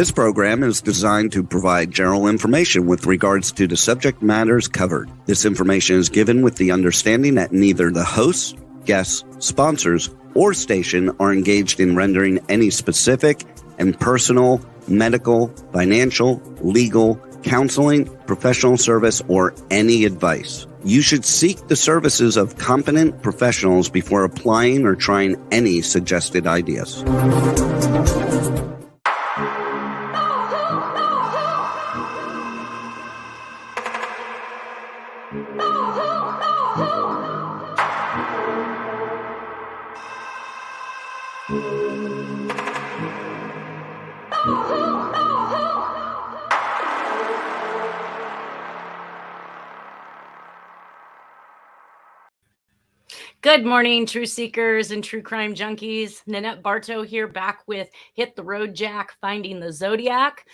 This program is designed to provide general information with regards to the subject matters covered. This information is given with the understanding that neither the hosts, guests, sponsors, or station are engaged in rendering any specific and personal, medical, financial, legal, counseling, professional service, or any advice. You should seek the services of competent professionals before applying or trying any suggested ideas. Good morning, true seekers and true crime junkies. Nanette Bartow here, back with Hit the Road Jack, Finding the Zodiac.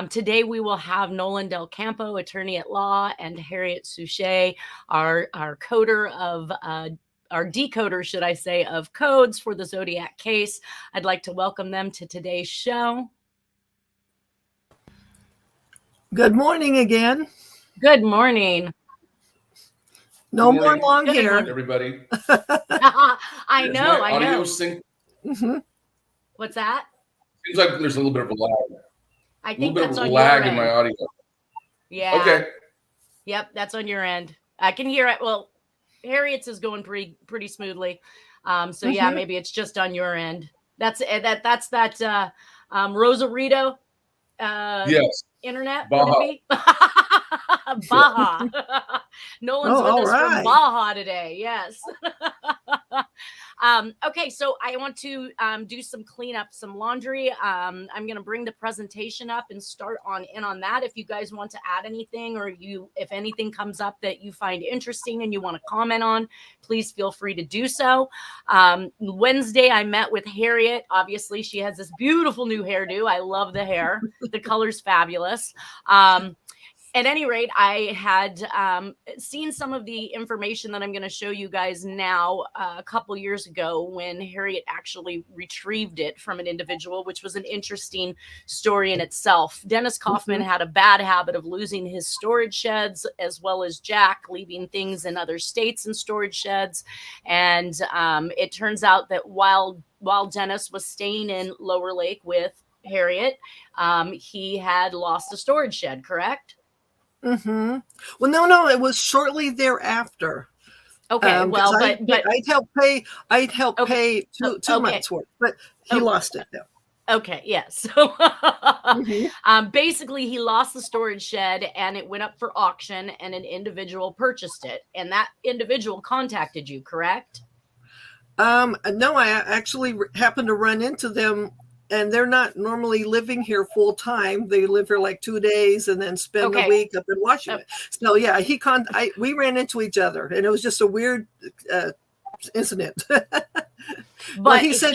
Today we will have Nolan Del Campo, attorney at law, and Harriet Suchet, our coder of our decoder, should I say, of codes for the Zodiac case. I'd like to welcome them to today's show. Good morning again. Good morning. No more long hair, everybody. I know. Audio sync. Mm-hmm. What's that? Seems like there's a little bit of a lag. I think that's on lag in my audio. Yeah. Okay. Yep, that's on your end. I can hear it. Well, Harriet's is going pretty smoothly. So yeah, maybe it's just on your end. That's that Rosarito yes. internet. Baja. Baja. Nolan's with us from Baja today. Yes. Okay, so I want to do some cleanup, some laundry. I'm going to bring the presentation up and start on that. If you guys want to add anything, or if anything comes up that you find interesting and you want to comment on, please feel free to do so. Wednesday, I met with Harriet. Obviously, she has this beautiful new hairdo. I love the hair. The color's fabulous. At any rate, I had seen some of the information that I'm going to show you guys now a couple years ago when Harriet actually retrieved it from an individual, which was an interesting story in itself. Dennis Kauffman had a bad habit of losing his storage sheds, as well as Jack leaving things in other states in storage sheds. And it turns out that while Dennis was staying in Lower Lake with Harriet, he had lost a storage shed, correct? Mm-hmm. Well, no, it was shortly thereafter. Okay, well, but I'd help pay two months worth, but he lost it though. Okay, yes. So basically he lost the storage shed and it went up for auction and an individual purchased it, and that individual contacted you, correct? No, I actually happened to run into them. And they're not normally living here full time. They live here like 2 days and then spend the week up in Washington. So yeah, we ran into each other, and it was just a weird incident. But he said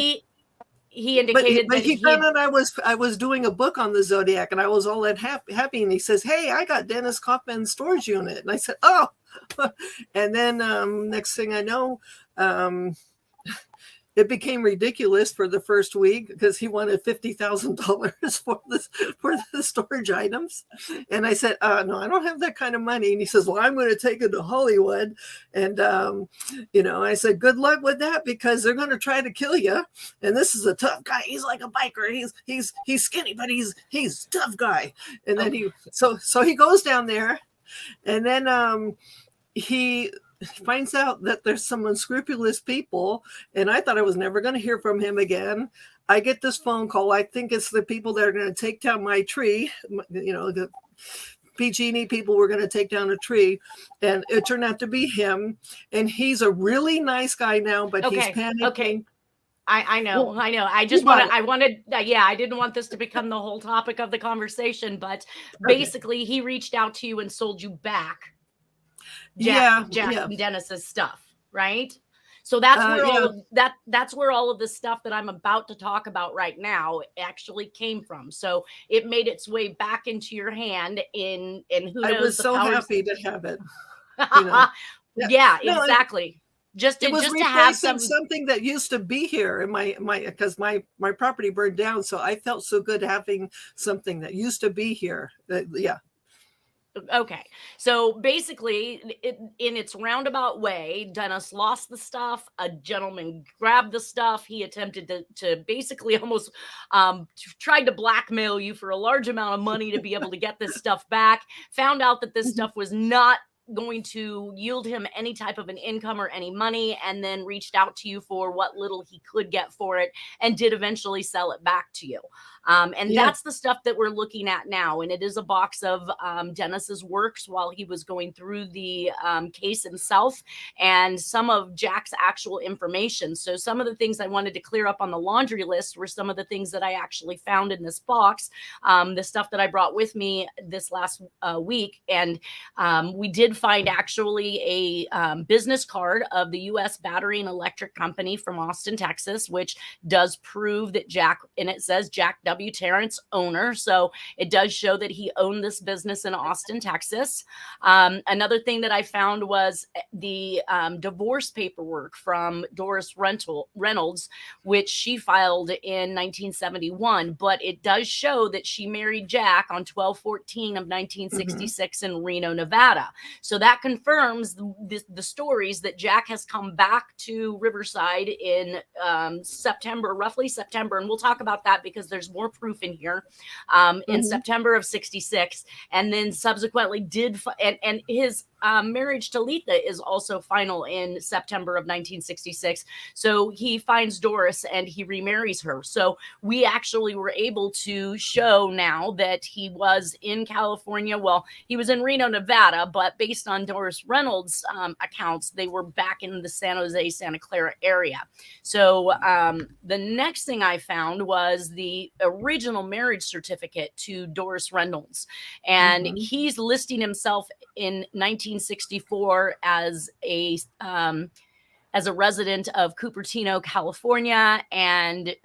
he indicated but he found out I was doing a book on the Zodiac, and I was all that happy. And he says, "Hey, I got Dennis Kauffman's storage unit." And I said, "Oh," and then next thing I know. It became ridiculous for the first week because he wanted $50,000 for the storage items. And I said, no, I don't have that kind of money. And he says, well, I'm going to take it to Hollywood. And, I said, good luck with that, because they're going to try to kill you. And this is a tough guy. He's like a biker. He's skinny, but he's a tough guy. And then so he goes down there, and then he finds out that there's some unscrupulous people, and I thought I was never going to hear from him again. I get this phone call. I think it's the people that are going to take down my tree. The PG&E people were going to take down a tree, and it turned out to be him. And he's a really nice guy now, but he's panicking. Okay. I know. I didn't want this to become the whole topic of the conversation, but basically he reached out to you and sold you back Jack and Dennis's stuff, right? So that's where that's where all of the stuff that I'm about to talk about right now actually came from. So it made its way back into your hand in who knows. I was so happy to have it. Yeah, exactly. just It was to have something that used to be here in my because my property burned down, so I felt so good having something that used to be here. Yeah. Okay, so basically, in its roundabout way, Dennis lost the stuff. A gentleman grabbed the stuff. He attempted to basically almost tried to blackmail you for a large amount of money to be able to get this stuff back. Found out that this stuff was not going to yield him any type of an income or any money, and then reached out to you for what little he could get for it, and did eventually sell it back to you. And that's the stuff that we're looking at now. And it is a box of Dennis's works while he was going through the case himself, and some of Jack's actual information. So some of the things I wanted to clear up on the laundry list were some of the things that I actually found in this box, the stuff that I brought with me this last week. And we did find actually a business card of the U.S. Battery and Electric Company from Austin, Texas, which does prove that Jack, and it says Jack W. Tarrance, owner. So it does show that he owned this business in Austin, Texas. Another thing that I found was the divorce paperwork from Doris Reynolds, which she filed in 1971. But it does show that she married Jack on 12/14 of 1966 in Reno, Nevada. So that confirms the stories that Jack has come back to Riverside in September, roughly September. And we'll talk about that because there's more proof in here, in September of 66. And then subsequently and his marriage to Letha is also final in September of 1966. So he finds Doris and he remarries her. So we actually were able to show now that he was in California. Well, he was in Reno, Nevada, but based on Doris Reynolds' accounts, they were back in the San Jose, Santa Clara area. So the next thing I found was the original marriage certificate to Doris Reynolds. And he's listing himself in 1964 as a resident of Cupertino, California, and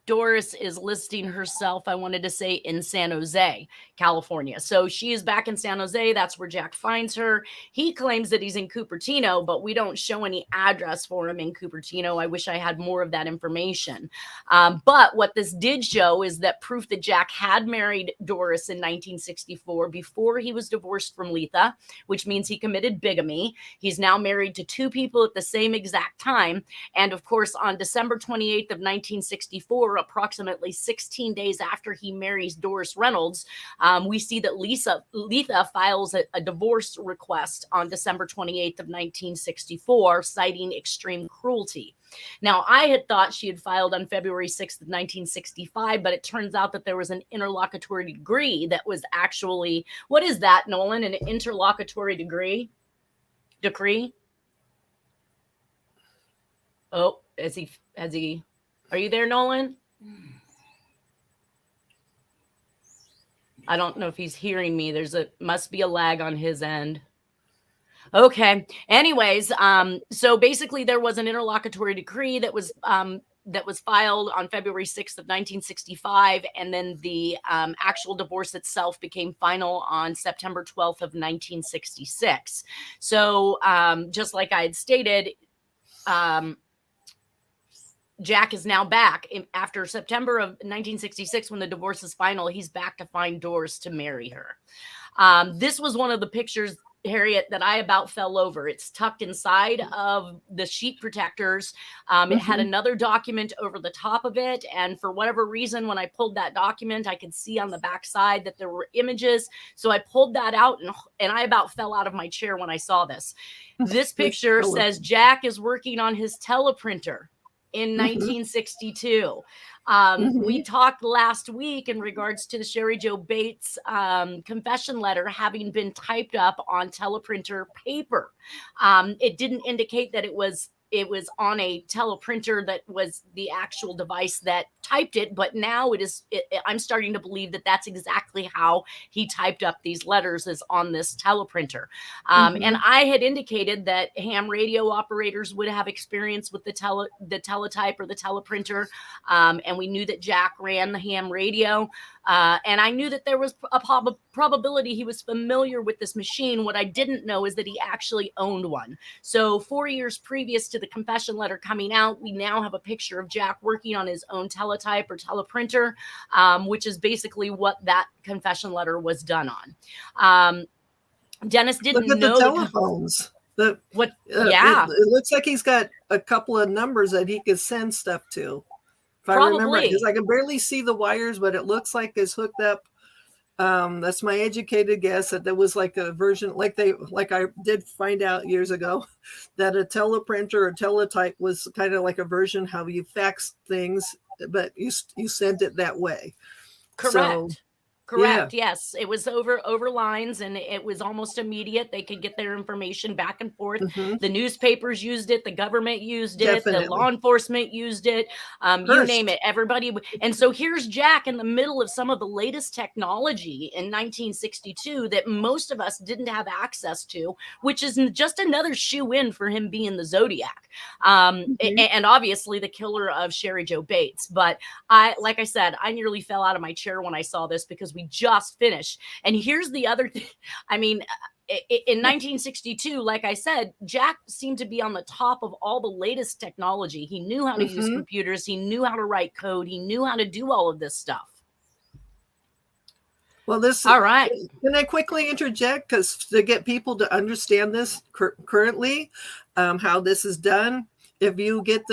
Doris is listing herself, I wanted to say, in San Jose, California. So she is back in San Jose. That's where Jack finds her. He claims that he's in Cupertino, but we don't show any address for him in Cupertino. I wish I had more of that information. But what this did show is that proof that Jack had married Doris in 1964 before he was divorced from Letha, which means he committed bigamy. He's now married to two people at the same exact time. And of course, on December 28th of 1964, approximately 16 days after he marries Doris Reynolds, we see that Letha files a divorce request on December 28th of 1964, citing extreme cruelty. Now, I had thought she had filed on February 6th of 1965, but it turns out that there was an interlocutory decree that was actually, what is that, Nolan? An interlocutory decree? Oh, are you there, Nolan? I don't know if he's hearing me. Must be a lag on his end. Okay. Anyways, so basically there was an interlocutory decree that was filed on February 6th of 1965, and then the actual divorce itself became final on September 12th of 1966. So just like I had stated, Jack is now back after September of 1966 when the divorce is final. He's back to find Doris to marry her. This was one of the pictures, Harriet, that I about fell over. It's tucked inside of the sheet protectors. It had another document over the top of it. And for whatever reason, when I pulled that document, I could see on the back side that there were images. So I pulled that out and I about fell out of my chair when I saw this. This picture says Jack is working on his teleprinter in 1962. We talked last week in regards to the Sherry Jo Bates confession letter having been typed up on teleprinter paper. It didn't indicate that it was on a teleprinter that was the actual device that typed it, but now I'm starting to believe that that's exactly how he typed up these letters, is on this teleprinter. And I had indicated that ham radio operators would have experience with the teletype or the teleprinter, and we knew that Jack ran the ham radio. And I knew that there was a probability he was familiar with this machine. What I didn't know is that he actually owned one. So 4 years previous to the confession letter coming out, we now have a picture of Jack working on his own teletype or teleprinter, which is basically what that confession letter was done on. Dennis didn't Look at know the telephones. Yeah. It looks like he's got a couple of numbers that he could send stuff to. If Probably. I remember, because I can barely see the wires, but it looks like it's hooked up. That's my educated guess, that there was like a version, like I did find out years ago, that a teleprinter or teletype was kind of like a version how you fax things, but you sent it that way. Correct. So, Correct. Yeah. Yes. It was over lines, and it was almost immediate. They could get their information back and forth. Mm-hmm. The newspapers used it. The government used it. Definitely. The law enforcement used it. You name it. Everybody. And so here's Jack in the middle of some of the latest technology in 1962 that most of us didn't have access to, which is just another shoe in for him being the Zodiac. And obviously the killer of Sherry Jo Bates. But like I said, I nearly fell out of my chair when I saw this, because we just finished. And here's the other thing. I mean, in 1962, like I said, Jack seemed to be on the top of all the latest technology. He knew how to use computers. He knew how to write code. He knew how to do all of this stuff. Well, all right. Can I quickly interject, because to get people to understand this currently, how this is done, if you get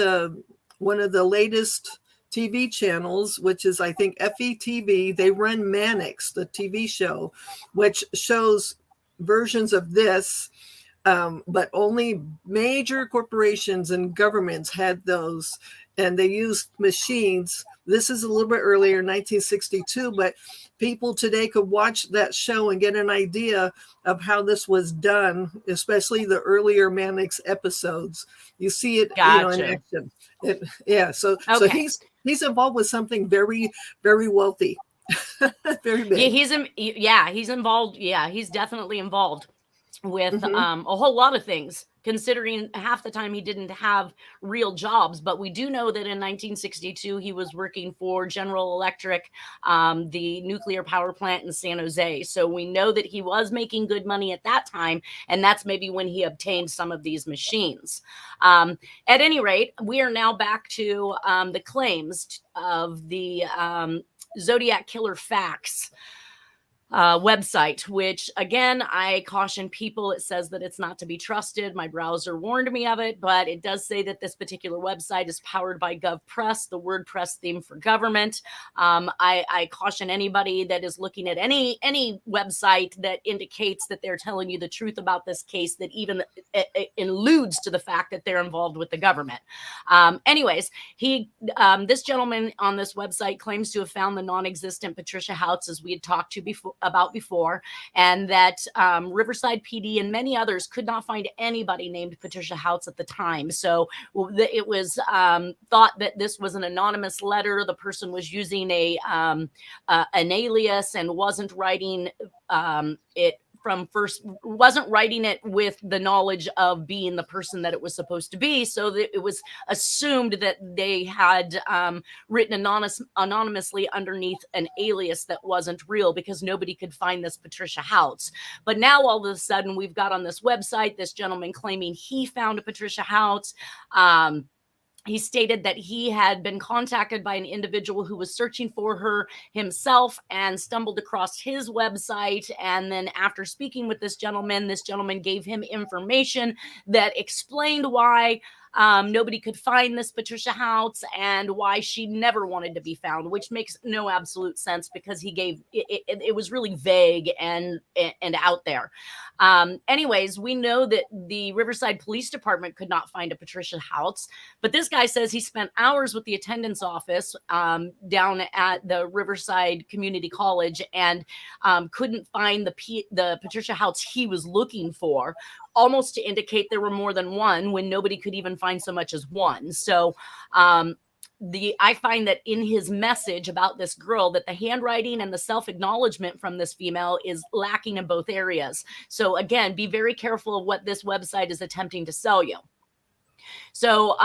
one of the latest TV channels, which is, I think, FETV, they run Mannix, the TV show, which shows versions of this, but only major corporations and governments had those, and they used machines. This is a little bit earlier, 1962, but people today could watch that show and get an idea of how this was done, especially the earlier Mannix episodes. You see it, in action. So he's involved with something very, very wealthy, very big. He's involved. Yeah, he's definitely involved with a whole lot of things, considering half the time he didn't have real jobs. But we do know that in 1962, he was working for General Electric, the nuclear power plant in San Jose. So we know that he was making good money at that time. And that's maybe when he obtained some of these machines. At any rate, we are now back to the claims of the Zodiac Killer facts website, which, again, I caution people. It says that it's not to be trusted. My browser warned me of it, but it does say that this particular website is powered by GovPress, the WordPress theme for government. I caution anybody that is looking at any website that indicates that they're telling you the truth about this case, that even alludes to the fact that they're involved with the government. Anyways, this gentleman on this website claims to have found the non-existent Patricia Houts, as we had talked to before, and that Riverside PD and many others could not find anybody named Patricia Houts at the time. So it was thought that this was an anonymous letter. The person was using an alias and wasn't writing wasn't writing it with the knowledge of being the person that it was supposed to be. So that it was assumed that they had written anonymously underneath an alias that wasn't real, because nobody could find this Patricia Houts. But now all of a sudden we've got on this website this gentleman claiming he found a Patricia Houts. He stated that he had been contacted by an individual who was searching for her himself and stumbled across his website. And then after speaking with this gentleman gave him information that explained why nobody could find this Patricia Houts and why she never wanted to be found, which makes no absolute sense, because he gave it was really vague and out there. Anyways, we know that the Riverside Police Department could not find a Patricia Houts, but this guy says he spent hours with the attendance office down at the Riverside Community College and couldn't find the Patricia Houts he was looking for, almost to indicate there were more than one, when nobody could even find so much as one. So I find that in his message about this girl, that the handwriting and the self-acknowledgement from this female is lacking in both areas. So again, be very careful of what this website is attempting to sell you. So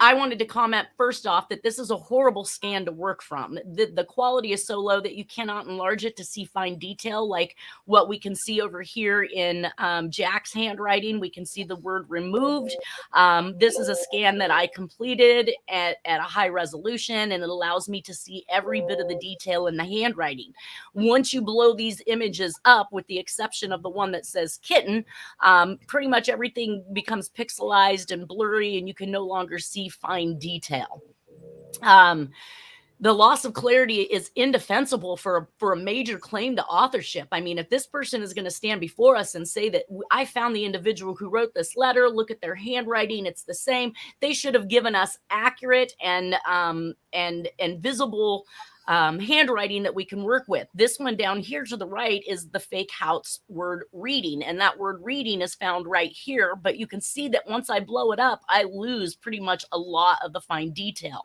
I wanted to comment first off that this is a horrible scan to work from. The quality is so low that you cannot enlarge it to see fine detail, like what we can see over here in Jack's handwriting. We can see the word removed. This is a scan that I completed at a high resolution, and it allows me to see every bit of the detail in the handwriting. Once you blow these images up, with the exception of the one that says kitten, pretty much everything becomes pixelized and blurry, and you can no longer see fine detail. The loss of clarity is indefensible for a major claim to authorship. I mean, if this person is going to stand before us and say that I found the individual who wrote this letter, look at their handwriting, it's the same, they should have given us accurate and visible handwriting that we can work with. This one down here to the right is the fake Houts word reading, and that word reading is found right here, but you can see that once I blow it up, I lose pretty much a lot of the fine detail.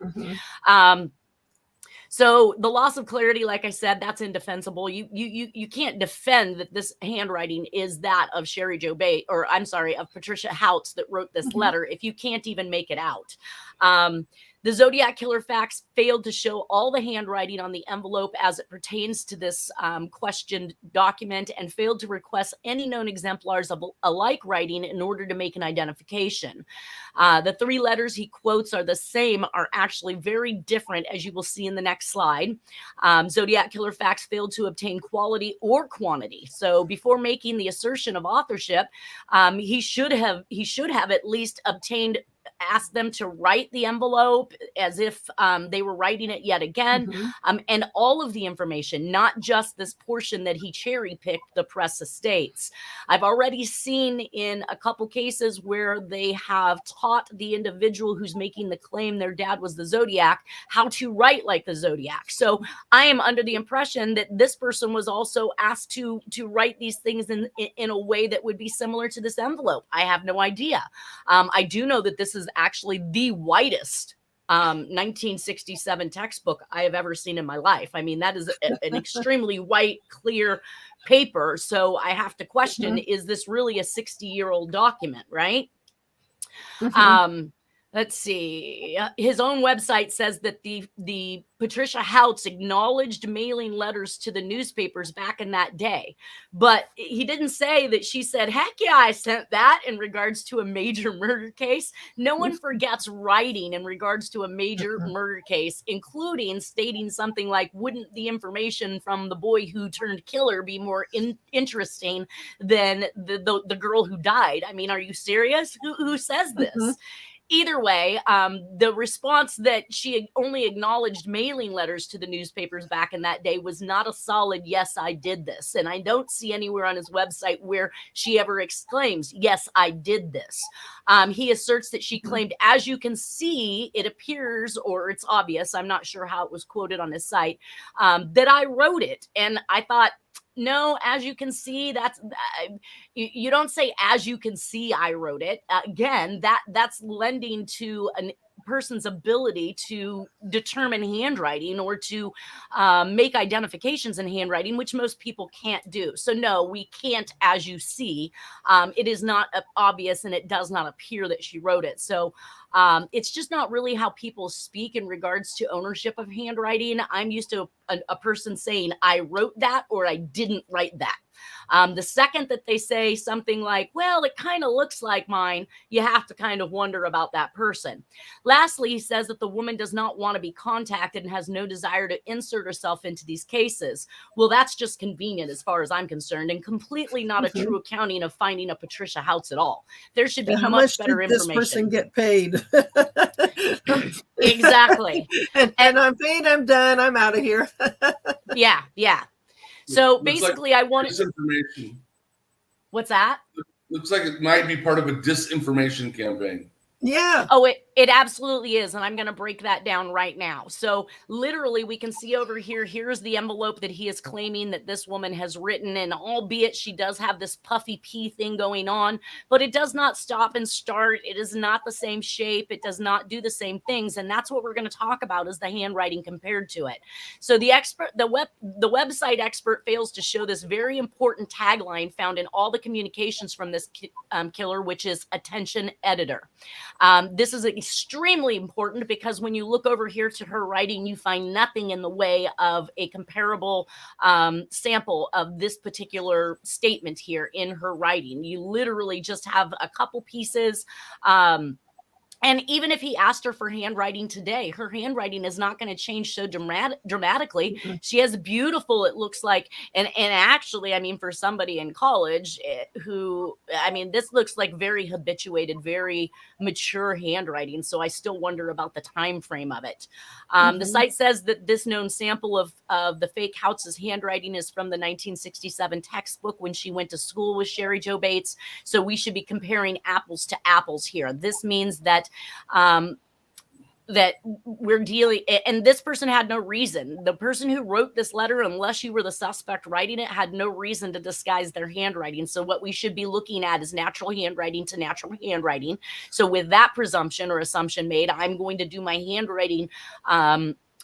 So the loss of clarity, like I said, that's indefensible. You can't defend that this handwriting is that of Sherry Jo Bates, or I'm sorry, of Patricia Houts that wrote this letter, if you can't even make it out. The Zodiac Killer facts failed to show all the handwriting on the envelope as it pertains to this questioned document, and failed to request any known exemplars of alike writing in order to make an identification. The 3 letters he quotes are the same, are actually very different, as you will see in the next slide. Zodiac Killer facts failed to obtain quality or quantity. So before making the assertion of authorship, he should have at least asked them to write the envelope as if they were writing it yet again, and all of the information, not just this portion that he cherry-picked, the press states. I've already seen in a couple cases where they have taught the individual who's making the claim their dad was the Zodiac how to write like the Zodiac. So I am under the impression that this person was also asked to write these things in a way that would be similar to this envelope. I have no idea. I do know that this is actually the whitest 1967 textbook I have ever seen in my life. I mean, that is an extremely white, clear paper. So I have to question, is this really a 60-year-old document, right? Let's see. His own website says that the Patricia Houts acknowledged mailing letters to the newspapers back in that day, but he didn't say that she said, heck yeah, I sent that in regards to a major murder case. No one forgets writing in regards to a major murder case, including stating something like, wouldn't the information from the boy who turned killer be more interesting than the girl who died? I mean, are you serious? Who says this? Either way, the response that she only acknowledged mailing letters to the newspapers back in that day was not a solid, yes, I did this. And I don't see anywhere on his website where she ever exclaims, yes, I did this. He asserts that she claimed, as you can see, it appears, or it's obvious, I'm not sure how it was quoted on his site, that I wrote it. And I thought, no, as you can see, you don't say, as you can see, I wrote it. Again, that's lending to a person's ability to determine handwriting or to make identifications in handwriting, which most people can't do. So no, we can't, as you see. It is not obvious, and it does not appear that she wrote it. So it's just not really how people speak in regards to ownership of handwriting. I'm used to a person saying, I wrote that, or I didn't write that. The second that they say something like, well, it kind of looks like mine, you have to kind of wonder about that person. Lastly, he says that the woman does not want to be contacted and has no desire to insert herself into these cases. Well, that's just convenient as far as I'm concerned, and completely not a true accounting of finding a Patricia Houts at all. There should be much better information. This person get paid? Exactly. and I'm paid, I'm done, I'm out of here. Yeah. So basically, I wanted disinformation. What's that? Looks like it might be part of a disinformation campaign. Yeah. Oh, it absolutely is. And I'm going to break that down right now. So literally, we can see over here, here's the envelope that he is claiming that this woman has written. And albeit she does have this puffy P thing going on, but it does not stop and start. It is not the same shape. It does not do the same things. And that's what we're going to talk about, is the handwriting compared to it. So the website expert fails to show this very important tagline found in all the communications from this killer, which is attention editor. This is extremely important because when you look over here to her writing, you find nothing in the way of a comparable sample of this particular statement here in her writing. You literally just have a couple pieces. And even if he asked her for handwriting today, her handwriting is not going to change so dramatically. Mm-hmm. She has beautiful, it looks like, and actually, I mean, for somebody in college who, I mean, this looks like very habituated, very mature handwriting. So I still wonder about the time frame of it. The site says that this known sample of the fake Houtz's handwriting is from the 1967 textbook when she went to school with Sherry Jo Bates. So we should be comparing apples to apples here. This means that that we're dealing, and this person had no reason. The person who wrote this letter, unless you were the suspect writing it, had no reason to disguise their handwriting. So what we should be looking at is natural handwriting to natural handwriting. So with that presumption or assumption made, I'm going to do my handwriting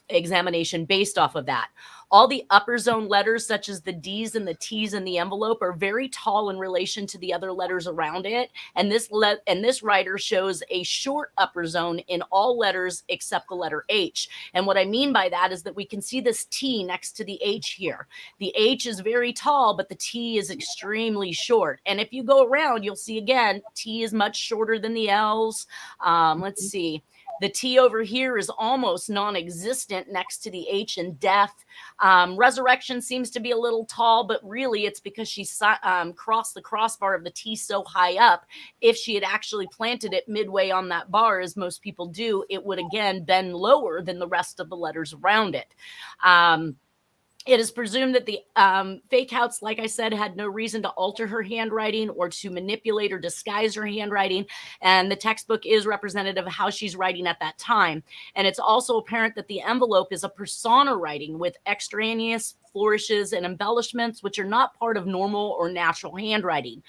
examination based off of that. All the upper zone letters, such as the D's and the T's in the envelope, are very tall in relation to the other letters around it. And this writer shows a short upper zone in all letters except the letter H. And what I mean by that is that we can see this T next to the H here. The H is very tall, but the T is extremely short. And if you go around, you'll see again, T is much shorter than the L's. Let's see. The T over here is almost non-existent next to the H in death. Resurrection seems to be a little tall, but really it's because she crossed the crossbar of the T so high up. If she had actually planted it midway on that bar, as most people do, it would again bend lower than the rest of the letters around it. It is presumed that the fake Houtz, like I said, had no reason to alter her handwriting or to manipulate or disguise her handwriting. And the textbook is representative of how she's writing at that time. And it's also apparent that the envelope is a persona writing with extraneous flourishes and embellishments, which are not part of normal or natural handwriting.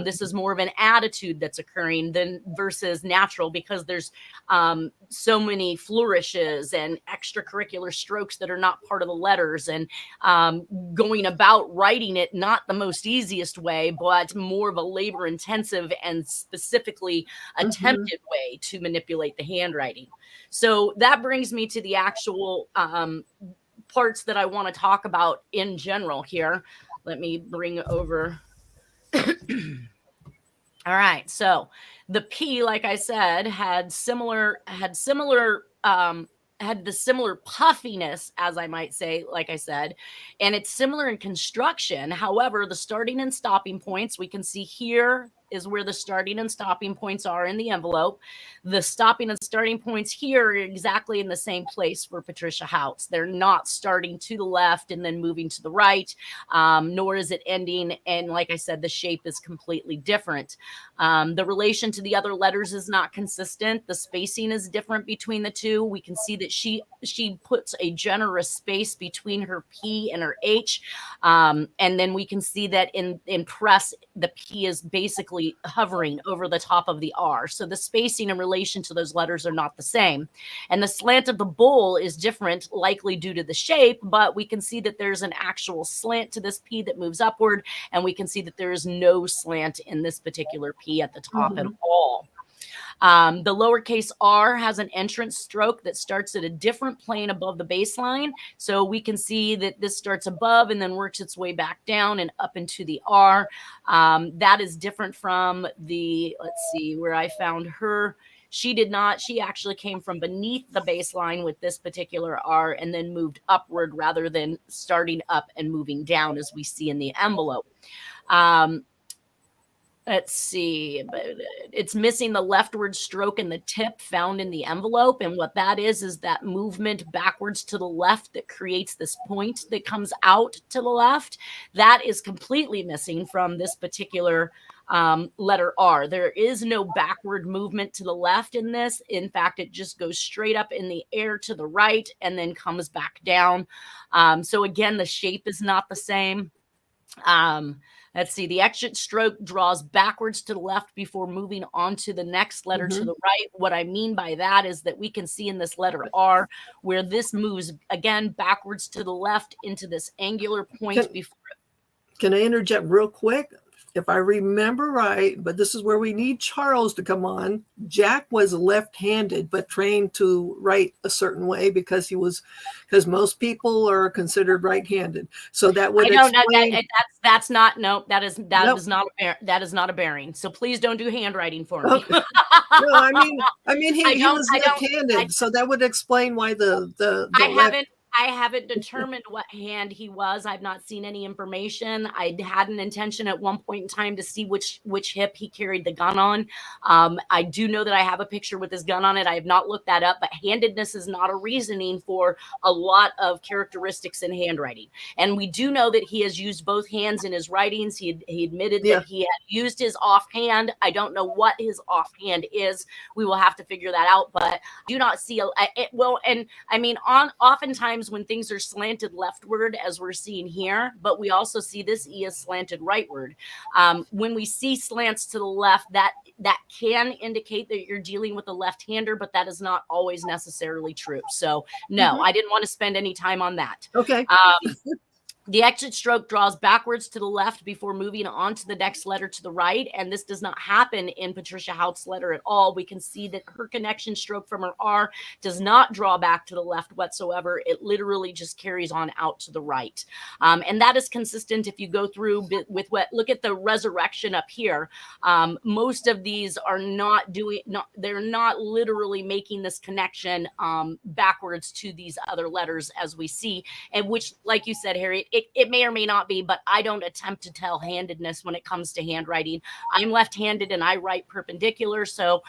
This is more of an attitude that's occurring than versus natural, because there's so many flourishes and extracurricular strokes that are not part of the letters, and going about writing it not the most easiest way, but more of a labor intensive and specifically attempted way to manipulate the handwriting. So that brings me to the actual parts that I want to talk about in general here. Let me bring over. All right. So the P, like I said, had the similar puffiness, as I might say, like I said, and it's similar in construction. However, the starting and stopping points, we can see here is where the starting and stopping points are in the envelope. The stopping and starting points here are exactly in the same place for Patricia Houtz. They're not starting to the left and then moving to the right, nor is it ending. And like I said, the shape is completely different. The relation to the other letters is not consistent. The spacing is different between the two. We can see that she puts a generous space between her P and her H. And then we can see that in press, the P is basically hovering over the top of the R. So the spacing in relation to those letters are not the same. And the slant of the bowl is different, likely due to the shape, but we can see that there's an actual slant to this P that moves upward. And we can see that there is no slant in this particular P at the top at all. The lowercase r has an entrance stroke that starts at a different plane above the baseline. So we can see that this starts above and then works its way back down and up into the R. That is different from the, let's see, where I found her. She did not. She actually came from beneath the baseline with this particular R and then moved upward rather than starting up and moving down as we see in the envelope. Let's see, but it's missing the leftward stroke in the tip found in the envelope. And what that is that movement backwards to the left that creates this point that comes out to the left. That is completely missing from this particular letter R. There is no backward movement to the left in this. In fact, it just goes straight up in the air to the right and then comes back down. So again, the shape is not the same. Let's see, the exit stroke draws backwards to the left before moving on to the next letter to the right. What I mean by that is that we can see in this letter R where this moves again backwards to the left into this angular point before. Can I interject real quick? if I remember right, but this is where we need Charles to come on. Jack was left-handed, but trained to write a certain way because most people are considered right-handed. So that would explain. That's not, no, that is Nope. is not a bearing. So please don't do handwriting for me. Okay. No, I mean, he was left-handed, so that would explain why I haven't determined what hand he was. I've not seen any information. I had an intention at one point in time to see which hip he carried the gun on. I do know that I have a picture with his gun on it. I have not looked that up, but handedness is not a reasoning for a lot of characteristics in handwriting. And we do know that he has used both hands in his writings. He admitted that he had used his offhand. I don't know what his offhand is. We will have to figure that out, but do not see oftentimes when things are slanted leftward, as we're seeing here, but we also see this E is slanted rightward. When we see slants to the left, that can indicate that you're dealing with a left-hander, but that is not always necessarily true. So no, I didn't want to spend any time on that. Okay. The exit stroke draws backwards to the left before moving on to the next letter to the right. And this does not happen in Patricia Haut's letter at all. We can see that her connection stroke from her R does not draw back to the left whatsoever. It literally just carries on out to the right. And that is consistent if you go through with look at the resurrection up here. Most of these are they're not literally making this connection backwards to these other letters as we see, and which, like you said, Harriet, it may or may not be, but I don't attempt to tell handedness when it comes to handwriting. I'm left-handed and I write perpendicular. So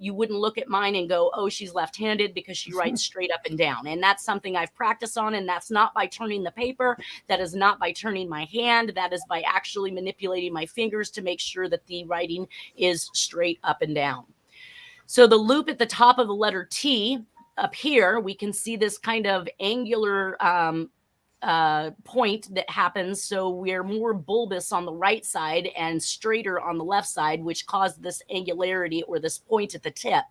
you wouldn't look at mine and go, oh, she's left-handed because she writes straight up and down. And that's something I've practiced on. And that's not by turning the paper. That is not by turning my hand. That is by actually manipulating my fingers to make sure that the writing is straight up and down. So the loop at the top of the letter T up here, we can see this kind of angular point that happens. So we're more bulbous on the right side and straighter on the left side, which caused this angularity or this point at the tip.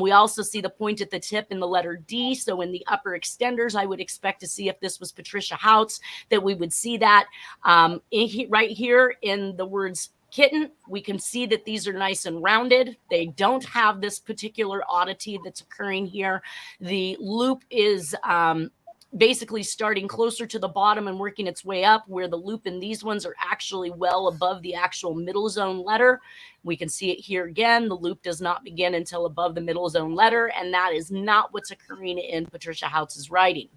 We also see the point at the tip in the letter D. So in the upper extenders, I would expect to see, if this was Patricia Haut's, that we would see that right here in the words kitten, we can see that these are nice and rounded. They don't have this particular oddity that's occurring here. The loop is basically starting closer to the bottom and working its way up, where the loop in these ones are actually well above the actual middle zone letter. We can see it here again. The loop does not begin until above the middle zone letter, and that is not what's occurring in Patricia Haut's writing.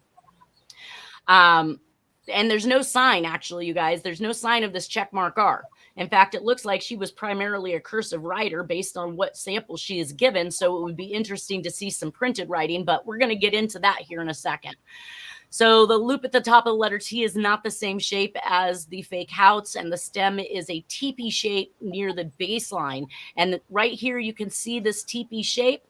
And there's no sign, actually, you guys. There's no sign of this checkmark R. In fact, it looks like she was primarily a cursive writer based on what sample she is given. So it would be interesting to see some printed writing, but we're going to get into that here in a second. So the loop at the top of the letter T is not the same shape as the fake Haut's, and the stem is a teepee shape near the baseline. And right here, you can see this teepee shape.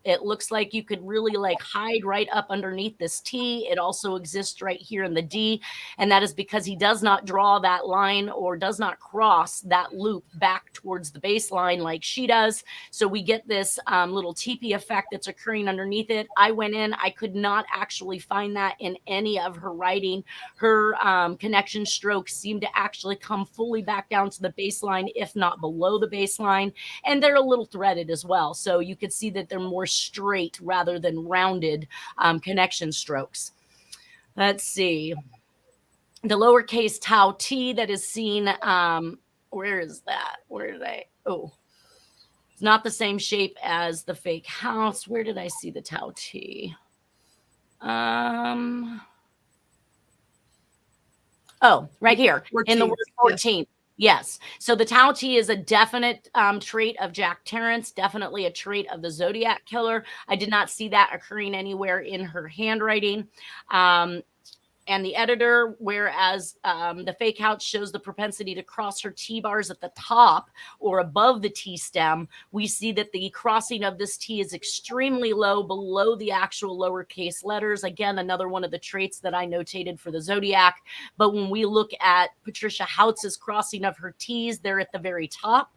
It looks like you could really hide right up underneath this T. It also exists right here in the D. And that is because he does not draw that line or does not cross that loop back towards the baseline like she does. So we get this little teepee effect that's occurring underneath it. I went in, I could not actually find that in any of her writing. Her connection strokes seem to actually come fully back down to the baseline, if not below the baseline. And they're a little threaded as well. So you could see that they're more straight rather than rounded connection strokes. Let's see. The lowercase tau T that is seen, where is that? Where did I? Oh, it's not the same shape as the fake Haut's. Where did I see the tau T? Oh, right here 14. In the word 14. Yes. So the tau T is a definite trait of Jack Tarrance, definitely a trait of the Zodiac Killer. I did not see that occurring anywhere in her handwriting. And the editor, whereas the fake Haut shows the propensity to cross her T-bars at the top or above the T-stem, we see that the crossing of this T is extremely low below the actual lowercase letters. Again, another one of the traits that I notated for the Zodiac. But when we look at Patricia Haut's crossing of her T's, they're at the very top.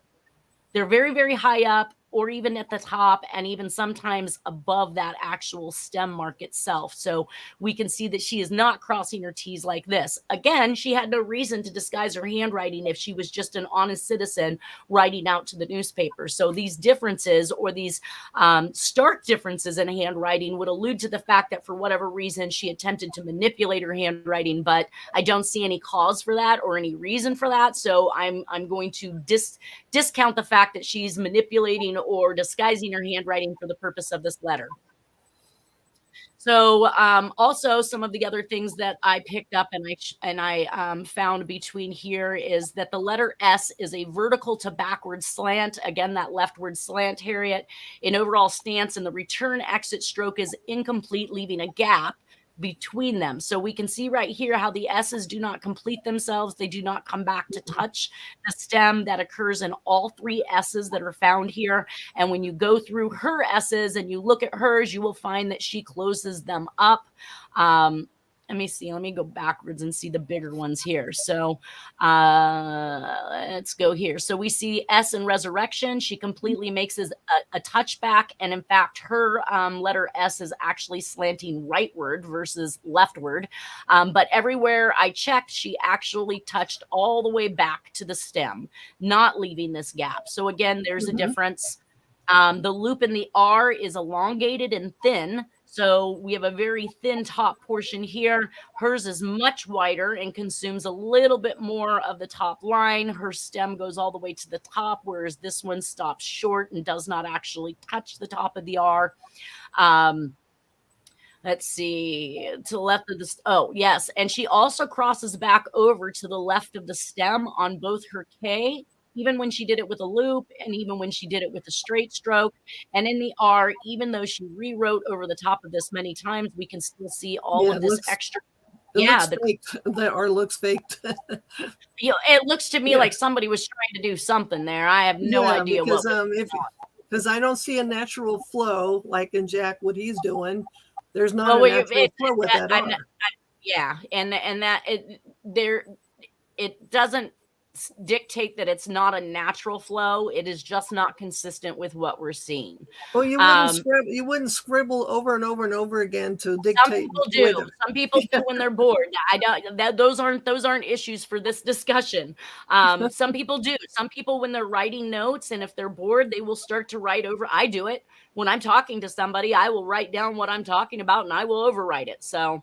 They're very, very high up. or even at the top, and even sometimes above that actual stem mark itself. So we can see that she is not crossing her T's like this. Again, she had no reason to disguise her handwriting if she was just an honest citizen writing out to the newspaper. So these differences, or these stark differences in handwriting, would allude to the fact that for whatever reason she attempted to manipulate her handwriting, but I don't see any cause for that or any reason for that. So I'm going to discount the fact that she's manipulating or disguising her handwriting for the purpose of this letter. So also some of the other things that I picked up and I found between here is that the letter S is a vertical to backward slant. Again, that leftward slant, Harriet. In overall stance, and the return exit stroke is incomplete, leaving a gap between them. So we can see right here how the S's do not complete themselves. They do not come back to touch the stem. That occurs in all three S's that are found here. And when you go through her S's and you look at hers, you will find that she closes them up. Let me see. Let me go backwards and see the bigger ones here. So let's go here. So we see S in resurrection. She completely makes a touchback. And in fact, her letter S is actually slanting rightward versus leftward. But everywhere I checked, she actually touched all the way back to the stem, not leaving this gap. So again, there's a difference. The loop in the R is elongated and thin. So we have a very thin top portion here. Hers is much wider and consumes a little bit more of the top line. Her stem goes all the way to the top, whereas this one stops short and does not actually touch the top of the R. Let's see, to the left of this. Oh, yes. And she also crosses back over to the left of the stem on both her K, even when she did it with a loop, and even when she did it with a straight stroke. And in the R, even though she rewrote over the top of this many times, we can still see all of this extra. The R looks faked. It looks to me like somebody was trying to do something there. I have no idea because, because I don't see a natural flow like in Jack, what he's doing. There's not a natural flow with that R. And that it doesn't dictate that it's not a natural flow. It is just not consistent with what we're seeing. Well, you wouldn't scribble over and over and over again to dictate. Some people do. Some people do when they're bored. I don't. Those aren't issues for this discussion. Some people do. Some people, when they're writing notes, and if they're bored, they will start to write over. I do it when I'm talking to somebody. I will write down what I'm talking about, and I will overwrite it. So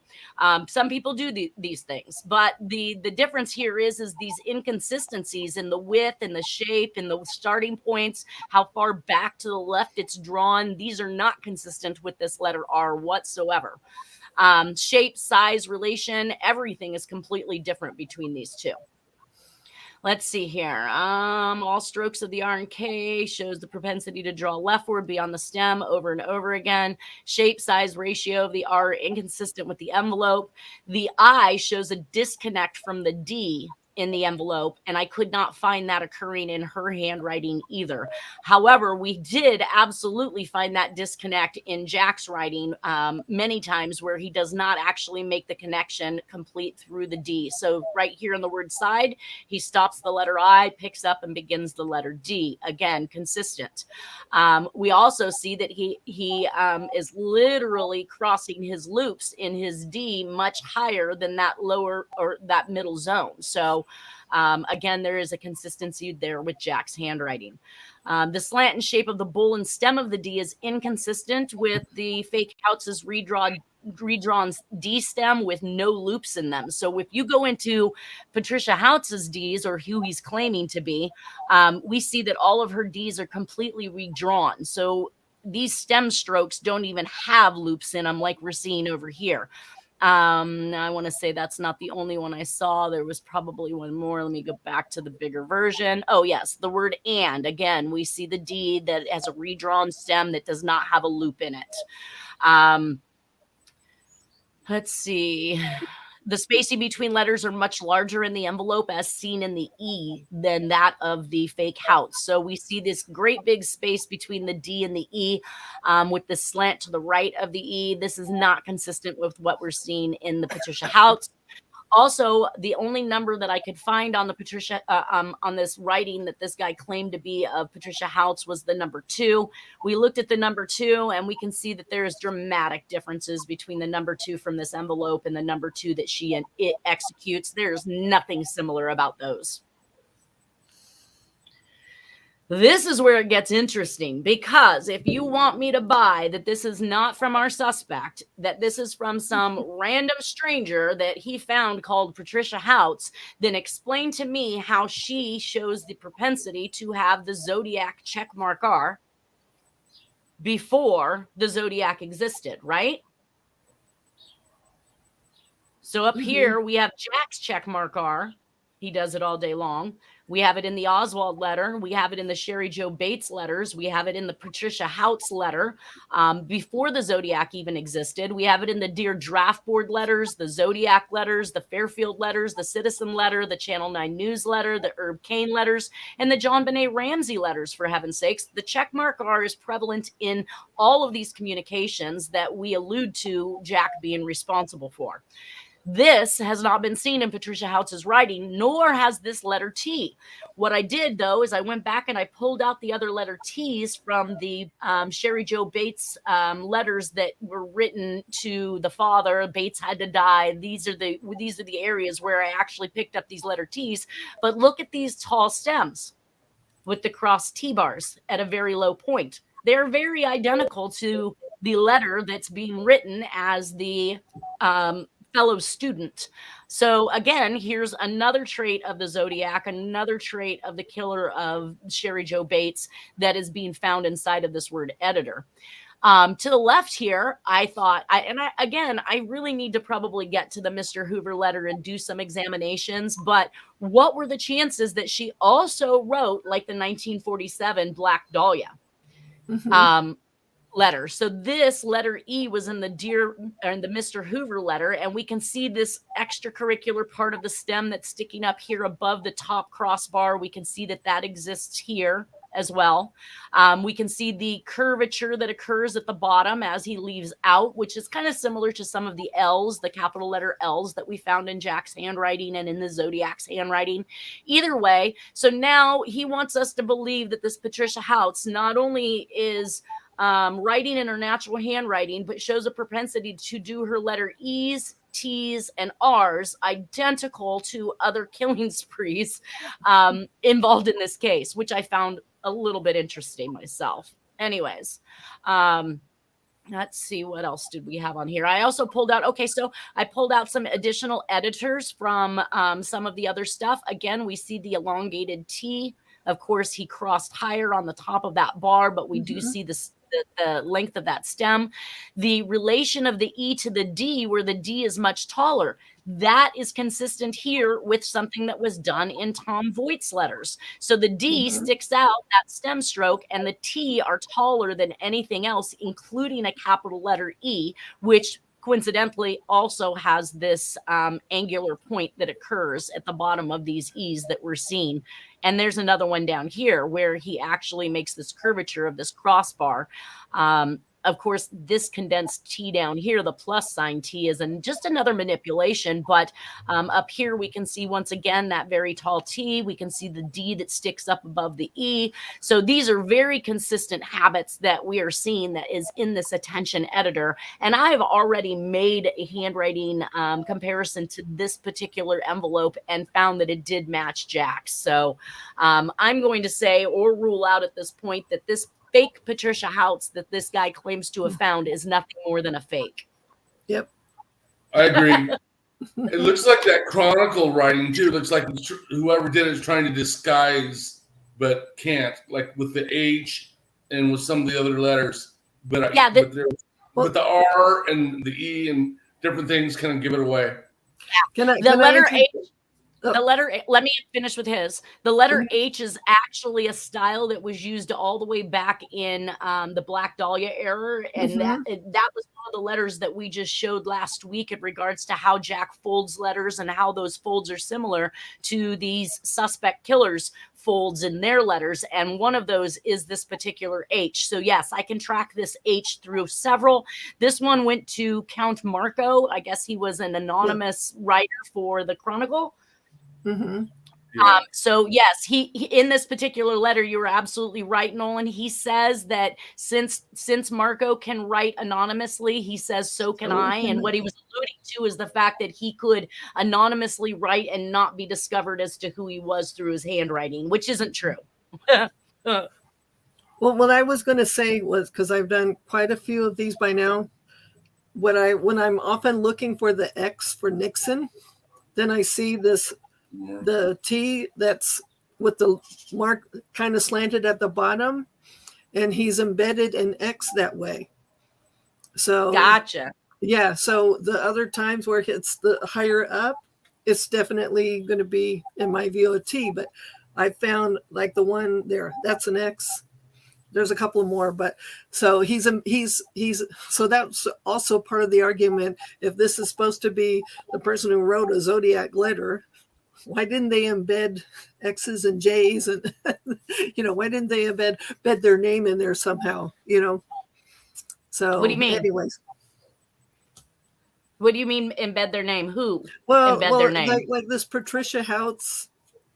some people do these things, but the difference here is these inconsistencies in the width and the shape and the starting points, how far back to the left it's drawn. These are not consistent with this letter R whatsoever. Shape, size, relation, everything is completely different between these two. Let's see here. All strokes of the R and K shows the propensity to draw leftward beyond the stem over and over again. Shape, size, ratio of the R inconsistent with the envelope. The I shows a disconnect from the D in the envelope, and I could not find that occurring in her handwriting either. However, we did absolutely find that disconnect in Jack's writing many times, where he does not actually make the connection complete through the D. So right here on the word side, he stops the letter I, picks up, and begins the letter D. Again, consistent. We also see that he is literally crossing his loops in his D much higher than that lower or that middle zone. So again, there is a consistency there with Jack's handwriting. The slant and shape of the bull and stem of the D is inconsistent with the fake Houtz's redrawn D stem with no loops in them. So if you go into Patricia Houtz's Ds, or who he's claiming to be, we see that all of her Ds are completely redrawn. So these stem strokes don't even have loops in them like we're seeing over here. I want to say that's not the only one I saw. There was probably one more. Let me go back to the bigger version. Oh, yes, the word and. Again, we see the D that has a redrawn stem that does not have a loop in it. Let's see. The spacing between letters are much larger in the envelope, as seen in the E, than that of the fake Houtz. So we see this great big space between the D and the E, with the slant to the right of the E. This is not consistent with what we're seeing in the Patricia Houtz. Also, the only number that I could find on the Patricia on this writing that this guy claimed to be of Patricia Houts was the number 2. We looked at the number 2, and we can see that there's dramatic differences between the number 2 from this envelope and the number 2 that it executes. There's nothing similar about those. This is where it gets interesting, because if you want me to buy that this is not from our suspect, that this is from some random stranger that he found called Patricia Houts, then explain to me how she shows the propensity to have the Zodiac checkmark R before the Zodiac existed, right? So up here we have Jack's checkmark R. He does it all day long. We have it in the Oswald letter. We have it in the Sherry Joe Bates letters. We have it in the Patricia Houts letter before the Zodiac even existed. We have it in the Dear Draft Board letters, the Zodiac letters, the Fairfield letters, the Citizen letter, the Channel 9 newsletter, the Herb Cain letters, and the John Benet Ramsey letters, for heaven's sakes. The checkmark R is prevalent in all of these communications that we allude to Jack being responsible for. This has not been seen in Patricia Houts' writing, nor has this letter T. What I did, though, is I went back and I pulled out the other letter T's from the Sherry Joe Bates letters that were written to the father. Bates had to die. These are the areas where I actually picked up these letter T's. But look at these tall stems with the cross T bars at a very low point. They're very identical to the letter that's being written as the fellow student. So again, here's another trait of the Zodiac, another trait of the killer of Sherry Joe Bates that is being found inside of this word editor. To the left here, I thought, I really need to probably get to the Mr. Hoover letter and do some examinations, but what were the chances that she also wrote like the 1947 Black Dahlia? Letter. So this letter E was in the Mr. Hoover letter, and we can see this extracurricular part of the stem that's sticking up here above the top crossbar. We can see that exists here as well. We can see the curvature that occurs at the bottom as he leaves out, which is kind of similar to some of the L's, the capital letter L's that we found in Jack's handwriting and in the Zodiac's handwriting. Either way, so now he wants us to believe that this Patricia Houts not only is writing in her natural handwriting, but shows a propensity to do her letter E's, T's, and R's identical to other killing sprees involved in this case, which I found a little bit interesting myself. Anyways, let's see, what else did we have on here? I also pulled out, I pulled out some additional editors from some of the other stuff. Again, we see the elongated T. Of course, he crossed higher on the top of that bar, but we do see the length of that stem. The relation of the E to the D, where the D is much taller, that is consistent here with something that was done in Tom Voigt's letters. So the D sticks out, that stem stroke, and the T are taller than anything else, including a capital letter E, which coincidentally also has this angular point that occurs at the bottom of these E's that we're seeing. And there's another one down here where he actually makes this curvature of this crossbar. Of course, this condensed T down here, the plus sign T, is just another manipulation. But up here, we can see once again that very tall T. We can see the D that sticks up above the E. So these are very consistent habits that we are seeing that is in this attention editor. And I've already made a handwriting comparison to this particular envelope and found that it did match Jack's. So I'm going to say or rule out at this point that this fake Patricia Houts that this guy claims to have found is nothing more than a fake. Yep. I agree. It looks like that chronicle writing too. It looks like whoever did it is trying to disguise, but can't, like with the H and with some of the other letters. But yeah, but the R and the E and different things kind of give it away. Can I letter H. The letter, let me finish with his. The letter H is actually a style that was used all the way back in the Black Dahlia era. And that was one of the letters that we just showed last week in regards to how Jack folds letters and how those folds are similar to these suspect killers' folds in their letters. And one of those is this particular H. So yes, I can track this H through several. This one went to Count Marco. I guess he was an anonymous writer for the Chronicle. So yes, he in this particular letter, you were absolutely right, Nolan. He says that since Marco can write anonymously, he says so can I. And what he was alluding to is the fact that he could anonymously write and not be discovered as to who he was through his handwriting, which isn't true. Well, what I was going to say was, because I've done quite a few of these by now, when I'm often looking for the X for Nixon, then I see the T that's with the mark kind of slanted at the bottom, and he's embedded an X that way. So gotcha. Yeah. So the other times where it's the higher up, it's definitely going to be, in my view, a T. But I found like the one there, that's an X. There's a couple more, but so he's so that's also part of the argument. If this is supposed to be the person who wrote a Zodiac letter, why didn't they embed X's and J's and why didn't they embed their name in there somehow? So what do you mean? Anyways, what do you mean embed their name? Who embed their name? Like this Patricia Houts.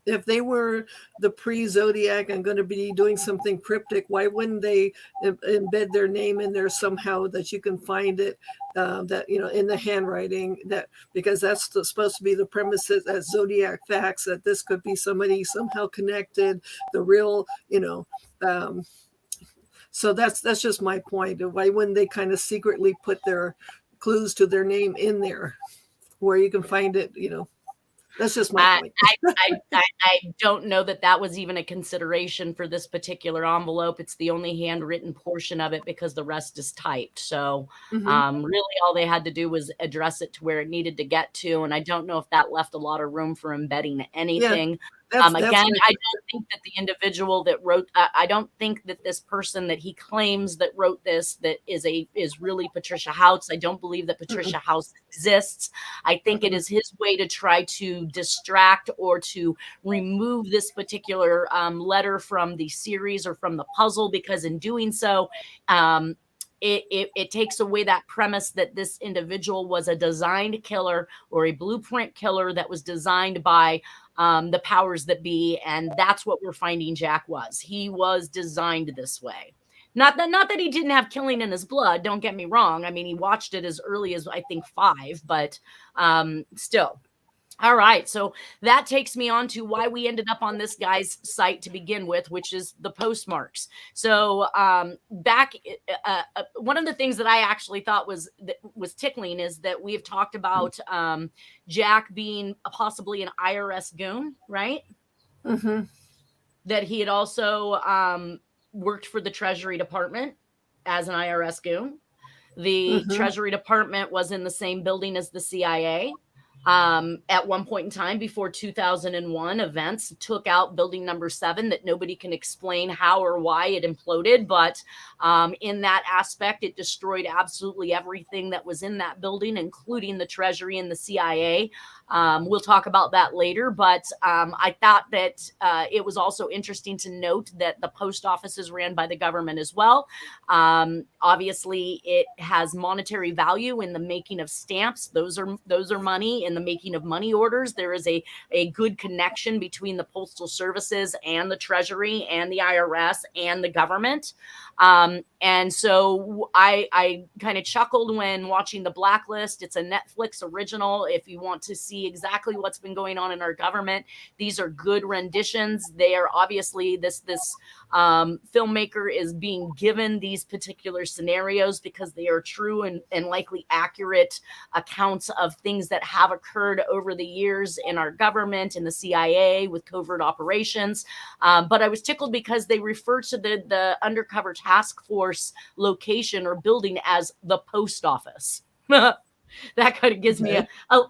If they were the pre-Zodiac and going to be doing something cryptic, why wouldn't they embed their name in there somehow that you can find it, in the handwriting, because that's supposed to be the premises as Zodiac facts, that this could be somebody somehow connected, the real, so that's just my point. Why wouldn't they kind of secretly put their clues to their name in there where you can find it, That's just my point. I don't know that was even a consideration for this particular envelope. It's the only handwritten portion of it because the rest is typed. So really all they had to do was address it to where it needed to get to. And I don't know if that left a lot of room for embedding anything. Again, I don't think that the individual that wrote, I don't think that this person that he claims that wrote this, that is really Patricia Houts. I don't believe that Patricia Houts exists. I think it is his way to try to distract or to remove this particular letter from the series or from the puzzle, because in doing so, it takes away that premise that this individual was a designed killer or a blueprint killer that was designed by the powers that be. And that's what we're finding Jack was. He was designed this way. Not that he didn't have killing in his blood. Don't get me wrong. I mean, he watched it as early as I think 5, but still. All right. So that takes me on to why we ended up on this guy's site to begin with, which is the postmarks. So back, one of the things that I actually thought was tickling is that we have talked about Jack being possibly an IRS goon, right? Mm-hmm. That he had also worked for the Treasury Department as an IRS goon. The Treasury Department was in the same building as the CIA. At one point in time before 2001, events took out building number 7 that nobody can explain how or why it imploded. But in that aspect, it destroyed absolutely everything that was in that building, including the Treasury and the CIA. We'll talk about that later. But I thought that it was also interesting to note that the post office is ran by the government as well. Obviously, it has monetary value in the making of stamps. Those are money. In the making of money orders, there is a good connection between the postal services and the Treasury and the IRS and the government. And so I kind of chuckled when watching The Blacklist. It's a Netflix original. If you want to see exactly what's been going on in our government, these are good renditions. They are obviously this filmmaker is being given these particular scenarios because they are true and likely accurate accounts of things that have occurred over the years in our government, in the CIA with covert operations. But I was tickled because they refer to the undercover task force location or building as the post office. That kind of gives me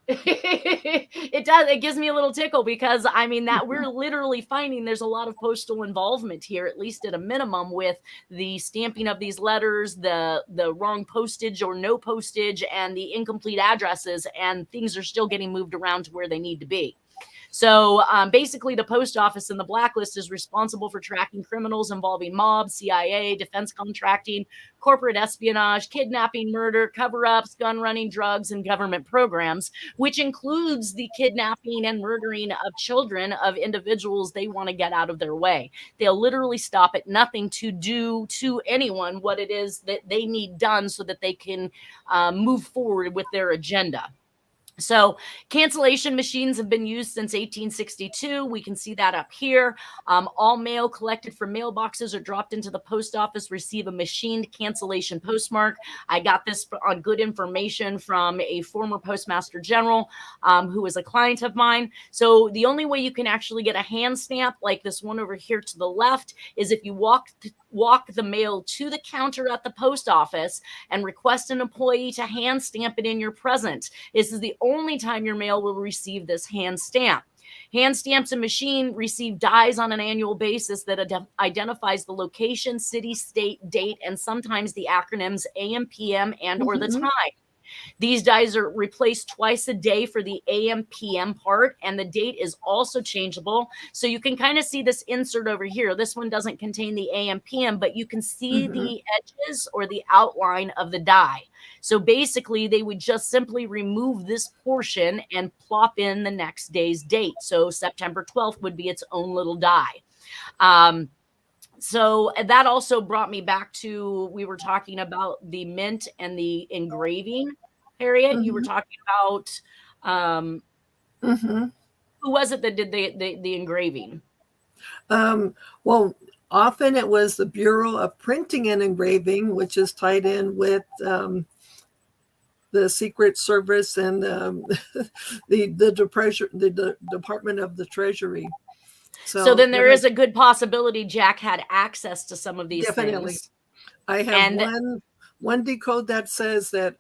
it gives me a little tickle, because I mean that we're literally finding there's a lot of postal involvement here, at least at a minimum, with the stamping of these letters, the wrong postage or no postage, and the incomplete addresses, and things are still getting moved around to where they need to be. So basically, the post office in the blacklist is responsible for tracking criminals involving mob, CIA, defense contracting, corporate espionage, kidnapping, murder, cover-ups, gun running, drugs, and government programs, which includes the kidnapping and murdering of children of individuals they want to get out of their way. They'll literally stop at nothing to do to anyone what it is that they need done so that they can move forward with their agenda. So cancellation machines have been used since 1862. We can see that up here. All mail collected from mailboxes or dropped into the post office receive a machined cancellation postmark. I got this on good information from a former postmaster general who was a client of mine. So the only way you can actually get a hand stamp like this one over here to the left is if you walk the mail to the counter at the post office and request an employee to hand stamp it in your presence. This is the only time your mail will receive this hand stamp. Hand stamps and machine receive dies on an annual basis that identifies the location, city, state, date, and sometimes the acronyms AM, PM, and or the time. These dies are replaced twice a day for the AM PM part, and the date is also changeable. So you can kind of see this insert over here. This one doesn't contain the AM PM, but you can see the edges or the outline of the die. So basically, they would just simply remove this portion and plop in the next day's date. So September 12th would be its own little die. So that also brought me back to, we were talking about the mint and the engraving, Harriet. You were talking about, who was it that did the engraving? Well, often it was the Bureau of Printing and Engraving, which is tied in with the Secret Service and the Department of the Treasury. So then there is a good possibility Jack had access to some of these things. I have one decode that says that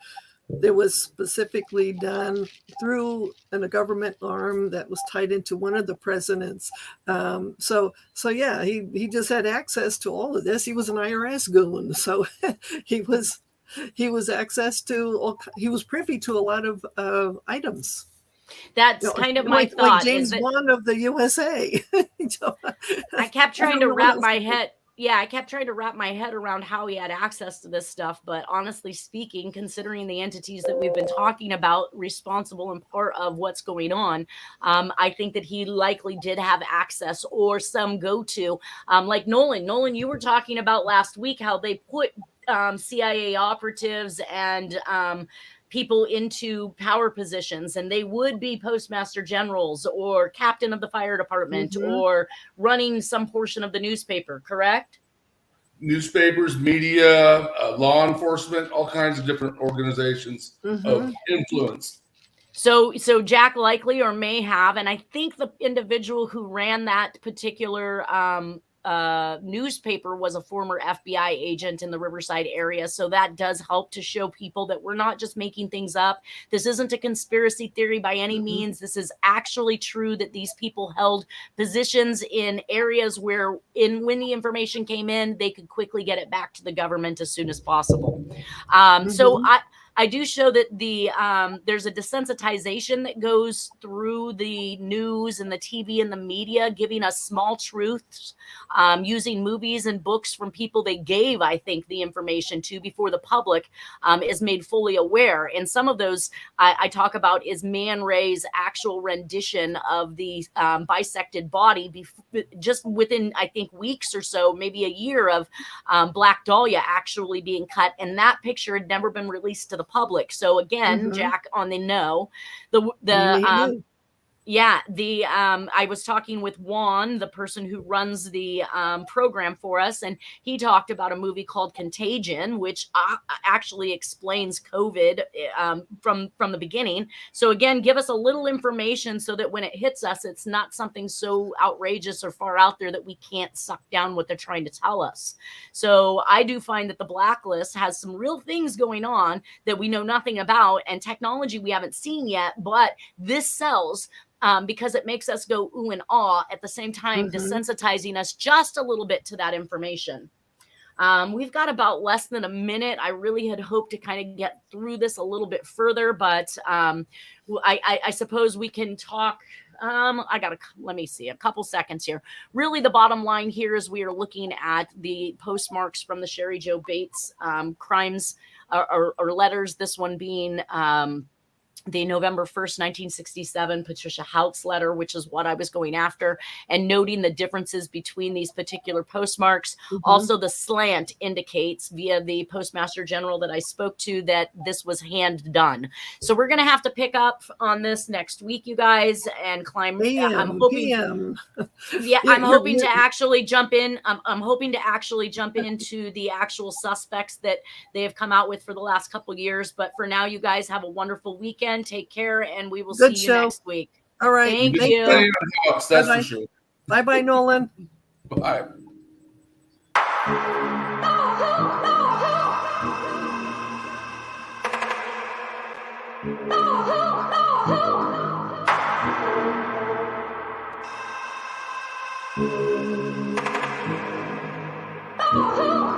it was specifically done through a government arm that was tied into one of the presidents. So yeah, he just had access to all of this. He was an IRS goon, so he was privy to a lot of items. That's kind of my thought. Like James Bond of the USA. I kept trying to wrap my head. Yeah, I kept trying to wrap my head around how he had access to this stuff. But honestly speaking, considering the entities that we've been talking about responsible and part of what's going on, I think that he likely did have access or some go-to. Like Nolan, you were talking about last week how they put CIA operatives and people into power positions, and they would be postmaster generals or captain of the fire department or running some portion of the newspaper, correct? Newspapers, media, law enforcement, all kinds of different organizations of influence. So Jack likely or may have, and I think the individual who ran that particular newspaper was a former FBI agent in the Riverside area. So that does help to show people that we're not just making things up. This isn't a conspiracy theory by any means. This is actually true that these people held positions in areas where when the information came in, they could quickly get it back to the government as soon as possible. So I do show that there's a desensitization that goes through the news and the TV and the media, giving us small truths, using movies and books from people they gave, I think, the information to before the public is made fully aware. And some of those I talk about is Man Ray's actual rendition of the bisected body just within, I think, weeks or so, maybe a year of Black Dahlia actually being cut. And that picture had never been released to the public. So again, Jack on the know, Yeah, I was talking with Juan, the person who runs the program for us, and he talked about a movie called Contagion, which actually explains COVID from the beginning. So again, give us a little information so that when it hits us, it's not something so outrageous or far out there that we can't suck down what they're trying to tell us. So I do find that the Blacklist has some real things going on that we know nothing about, and technology we haven't seen yet, but this sells. Because it makes us go ooh and ah at the same time, desensitizing us just a little bit to that information. We've got about less than a minute. I really had hoped to kind of get through this a little bit further, but I suppose we can talk. Let me see, a couple seconds here. Really, the bottom line here is we are looking at the postmarks from the Sherry Jo Bates crimes or letters. This one being the November 1st, 1967 Patricia Haut's letter, which is what I was going after, and noting the differences between these particular postmarks. Also, the slant indicates via the Postmaster General that I spoke to that this was hand done. So we're going to have to pick up on this next week, you guys, and climb. I'm hoping. I'm hoping to actually jump in. I'm hoping to actually jump into the actual suspects that they have come out with for the last couple of years. But for now, you guys have a wonderful weekend. Take care, and we will see you next week. All right. Thank you. That's for sure. Bye-bye, Nolan. Bye. Oh,